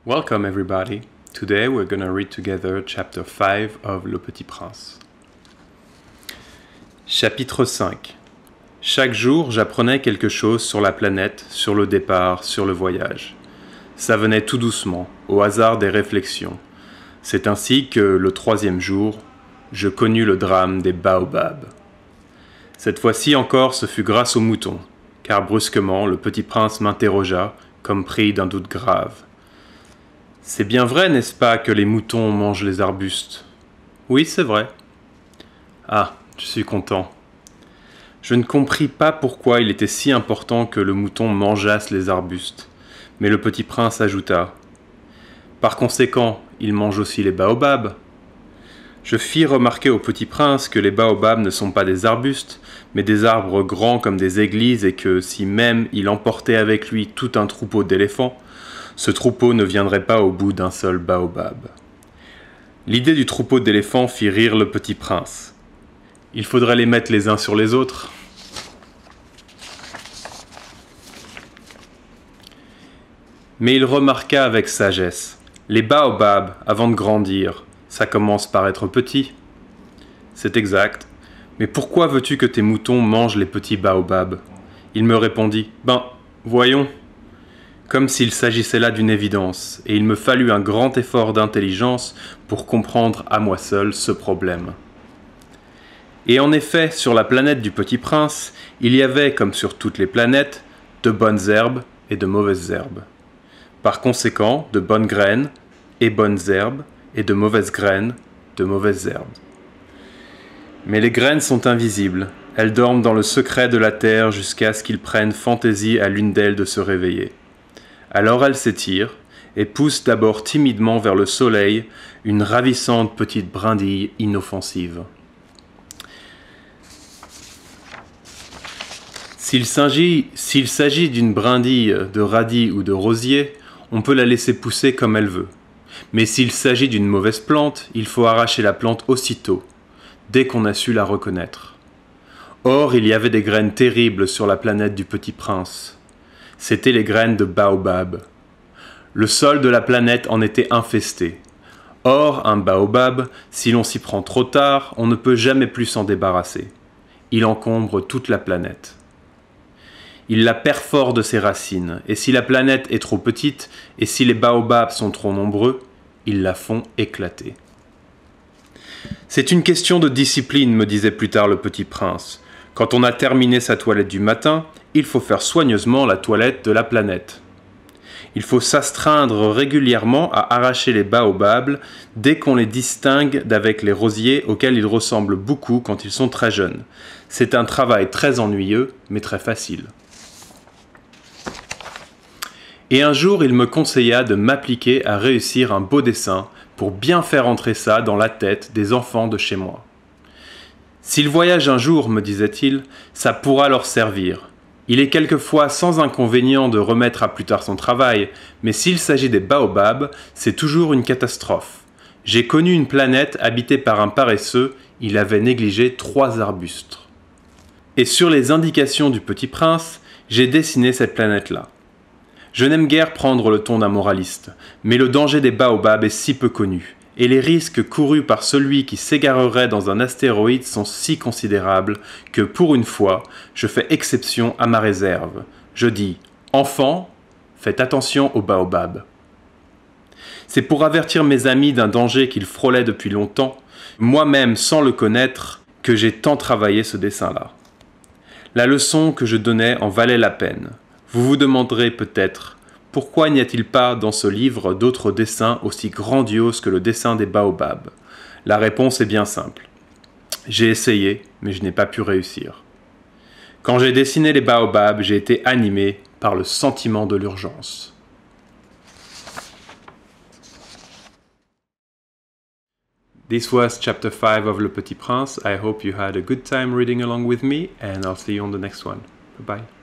Welcome everybody. Today we're going to read together chapter 5 of Le Petit Prince. Chapitre 5. Chaque jour, j'apprenais quelque chose sur la planète, sur le départ, sur le voyage. Ça venait tout doucement, au hasard des réflexions. C'est ainsi que, le 3e jour, je connus le drame des baobabs. Cette fois-ci encore, ce fut grâce aux moutons, car brusquement, le petit prince m'interrogea, comme pris d'un doute grave. « C'est bien vrai, n'est-ce pas, que les moutons mangent les arbustes ?»« Oui, c'est vrai. »« Ah, je suis content. » Je ne compris pas pourquoi il était si important que le mouton mangeasse les arbustes, mais le petit prince ajouta « Par conséquent, il mange aussi les baobabs. » Je fis remarquer au petit prince que les baobabs ne sont pas des arbustes, mais des arbres grands comme des églises et que si même il emportait avec lui tout un troupeau d'éléphants, ce troupeau ne viendrait pas au bout d'un seul baobab. L'idée du troupeau d'éléphants fit rire le petit prince. Il faudrait les mettre les uns sur les autres. Mais il remarqua avec sagesse. Les baobabs, avant de grandir, ça commence par être petit. C'est exact. Mais pourquoi veux-tu que tes moutons mangent les petits baobabs ? Il me répondit, voyons. Comme s'il s'agissait là d'une évidence, et il me fallut un grand effort d'intelligence pour comprendre à moi seul ce problème. Et en effet, sur la planète du Petit Prince, il y avait, comme sur toutes les planètes, de bonnes herbes et de mauvaises herbes. Par conséquent, de bonnes graines et bonnes herbes, et de mauvaises graines, de mauvaises herbes. Mais les graines sont invisibles, elles dorment dans le secret de la terre jusqu'à ce qu'il prenne fantaisie à l'une d'elles de se réveiller. Alors elle s'étire et pousse d'abord timidement vers le soleil une ravissante petite brindille inoffensive. S'il s'agit d'une brindille de radis ou de rosier, on peut la laisser pousser comme elle veut. Mais s'il s'agit d'une mauvaise plante, il faut arracher la plante aussitôt, dès qu'on a su la reconnaître. Or, il y avait des graines terribles sur la planète du Petit Prince. C'étaient les graines de baobab. Le sol de la planète en était infesté. Or, un baobab, si l'on s'y prend trop tard, on ne peut jamais plus s'en débarrasser. Il encombre toute la planète. Il la perfore de ses racines, et si la planète est trop petite, et si les baobabs sont trop nombreux, ils la font éclater. C'est une question de discipline, me disait plus tard le petit prince. Quand on a terminé sa toilette du matin, il faut faire soigneusement la toilette de la planète. Il faut s'astreindre régulièrement à arracher les baobabs dès qu'on les distingue d'avec les rosiers auxquels ils ressemblent beaucoup quand ils sont très jeunes. C'est un travail très ennuyeux, mais très facile. Et un jour, il me conseilla de m'appliquer à réussir un beau dessin pour bien faire entrer ça dans la tête des enfants de chez moi. S'ils voyagent un jour, me disait-il, ça pourra leur servir. Il est quelquefois sans inconvénient de remettre à plus tard son travail, mais s'il s'agit des baobabs, c'est toujours une catastrophe. J'ai connu une planète habitée par un paresseux, il avait négligé 3 arbustes. Et sur les indications du Petit Prince, j'ai dessiné cette planète-là. Je n'aime guère prendre le ton d'un moraliste, mais le danger des baobabs est si peu connu, et les risques courus par celui qui s'égarerait dans un astéroïde sont si considérables que, pour une fois, je fais exception à ma réserve. Je dis « Enfants, faites attention aux baobabs ». C'est pour avertir mes amis d'un danger qu'ils frôlaient depuis longtemps, moi-même sans le connaître, que j'ai tant travaillé ce dessin-là. La leçon que je donnais en valait la peine. Vous vous demanderez peut-être pourquoi n'y a-t-il pas dans ce livre d'autres dessins aussi grandioses que le dessin des baobabs ? La réponse est bien simple. J'ai essayé, mais je n'ai pas pu réussir. Quand j'ai dessiné les baobabs, j'ai été animé par le sentiment de l'urgence. This was chapter 5 of Le Petit Prince. I hope you had a good time reading along with me, and I'll see you on the next one. Bye-bye.